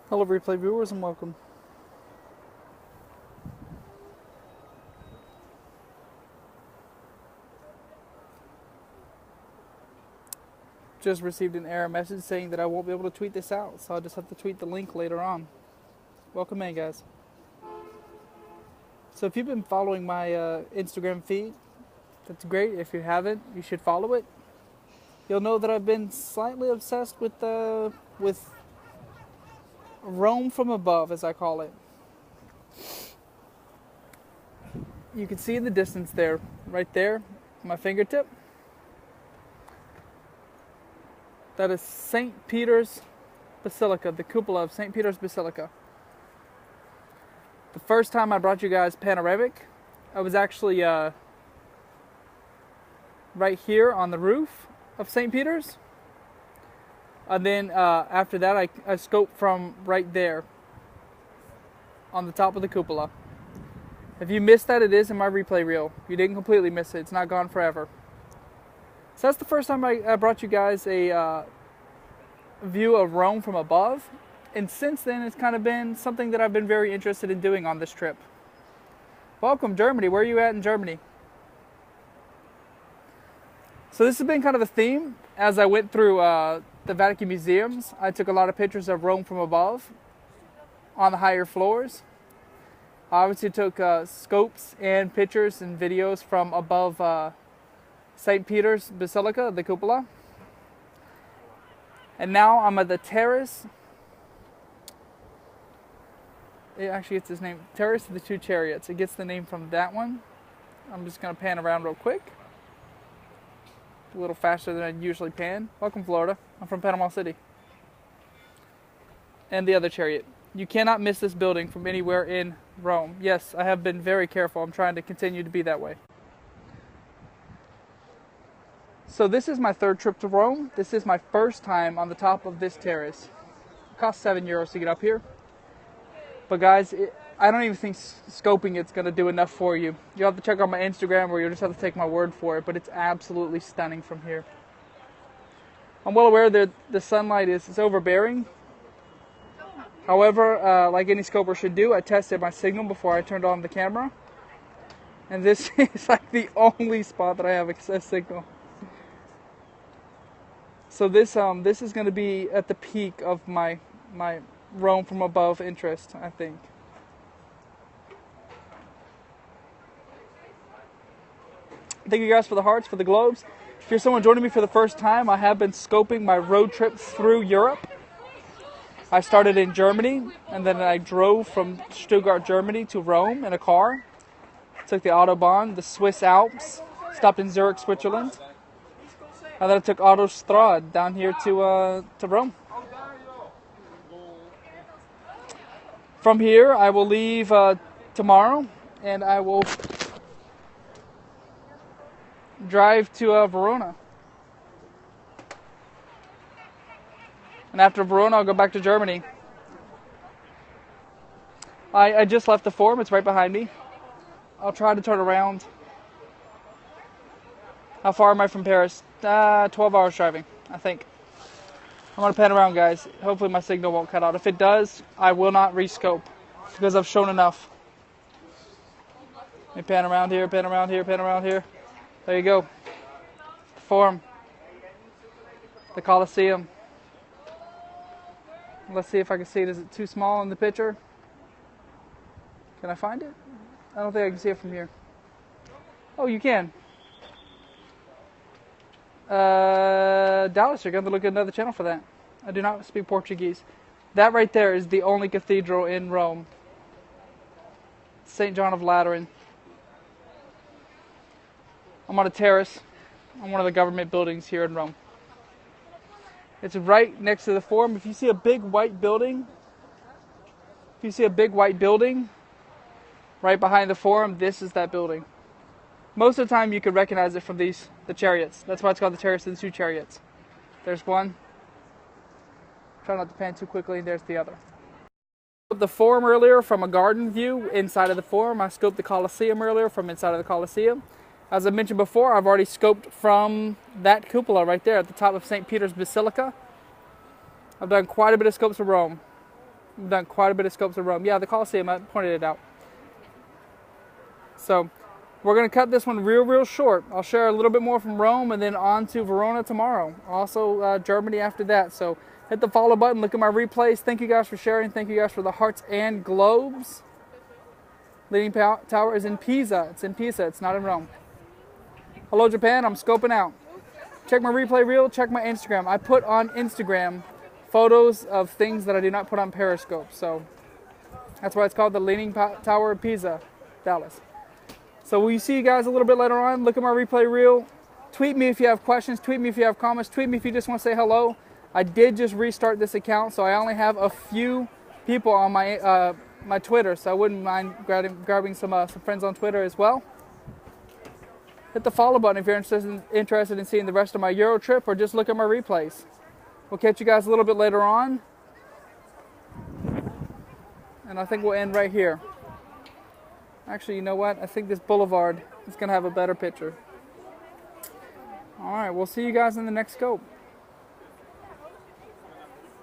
Hello replay viewers and welcome. Just received an error message saying that I won't be able to tweet this out, so I'll just have to tweet the link later on. Welcome in, guys. So if you've been following my Instagram feed, that's great. If you haven't, you should follow it. You'll know that I've been slightly obsessed with Rome from above, as I call it. You can see in the distance there, right there, my fingertip. That is St. Peter's Basilica, the cupola of St. Peter's Basilica. The first time I brought you guys panoramic, I was actually right here on the roof of St. Peter's. And then after that, I scoped from right there on the top of the cupola. If you missed that, it is in my replay reel. You didn't completely miss it. It's not gone forever. So that's the first time I brought you guys a view of Rome from above. And since then, it's kind of been something that I've been very interested in doing on this trip. Welcome, Germany. Where are you at in Germany? So this has been kind of a theme. As I went through the Vatican museums, I took a lot of pictures of Rome from above on the higher floors. I obviously took scopes and pictures and videos from above St. Peter's Basilica, the cupola. And now I'm at the Terrace. It actually gets his name, Terrace of the Two Chariots. It gets the name from that one. I'm just going to pan around real quick. A little faster than I usually pan. Welcome, Florida. I'm from Panama City. And the other chariot. You cannot miss this building from anywhere in Rome. Yes, I have been very careful. I'm trying to continue to be that way. So this is my third trip to Rome. This is my first time on the top of this terrace. It costs €7 to get up here. But guys, I don't even think scoping it's going to do enough for you. You'll have to check out my Instagram or you'll just have to take my word for it. But it's absolutely stunning from here. I'm well aware that the sunlight is overbearing. However, like any scoper should do, I tested my signal before I turned on the camera. And this is like the only spot that I have a signal. So this is going to be at the peak of my Rome from above interest, I think. Thank you guys for the hearts, for the globes. If you're someone joining me for the first time, I have been scoping my road trips through Europe. I started in Germany, and then I drove from Stuttgart, Germany to Rome in a car. Took the Autobahn, the Swiss Alps, stopped in Zurich, Switzerland. And then I took Autostrade down here to Rome. From here, I will leave tomorrow, and I will drive to Verona. And after Verona, I'll go back to Germany. I just left the Forum. It's right behind me. I'll try to turn around. How far am I from Paris? 12 hours driving, I think. I'm going to pan around, guys. Hopefully my signal won't cut out. If it does, I will not rescope because I've shown enough. Let me pan around here, pan around here, pan around here. There you go. The Forum. The Colosseum. Let's see if I can see it. Is it too small in the picture? Can I find it? I don't think I can see it from here. Oh, you can. Dallas, you're going to look at another channel for that. I do not speak Portuguese. That right there is the only cathedral in Rome. St. John of Lateran. I'm on a terrace on one of the government buildings here in Rome. It's right next to the Forum. If you see a big white building, right behind the Forum, this is that building. Most of the time you could recognize it from the Chariots. That's why it's called the Terrace of the Two Chariots. There's one. Try not to pan too quickly, and there's the other. The Forum earlier from a garden view inside of the Forum. I scoped the Colosseum earlier from inside of the Colosseum. As I mentioned before, I've already scoped from that cupola right there at the top of St. Peter's Basilica. I've done quite a bit of scopes of Rome. We've done quite a bit of scopes of Rome. Yeah, the Colosseum, I pointed it out. So we're going to cut this one real short. I'll share a little bit more from Rome and then on to Verona tomorrow. Also Germany after that. So hit the follow button. Look at my replays. Thank you guys for sharing. Thank you guys for the hearts and globes. Leaning Tower is in Pisa. It's in Pisa. It's not in Rome. Hello, Japan. I'm scoping out. Check my replay reel. Check my Instagram. I put on Instagram photos of things that I do not put on Periscope. So that's why it's called the Leaning Tower of Pisa, Dallas. So we'll see you guys a little bit later on. Look at my replay reel. Tweet me if you have questions. Tweet me if you have comments. Tweet me if you just want to say hello. I did just restart this account, so I only have a few people on my my Twitter, so I wouldn't mind grabbing some friends on Twitter as well. Hit the follow button if you're interested in seeing the rest of my Euro trip, or just look at my replays. We'll catch you guys a little bit later on. And I think we'll end right here. Actually, you know what? I think this boulevard is going to have a better picture. All right, we'll see you guys in the next scope.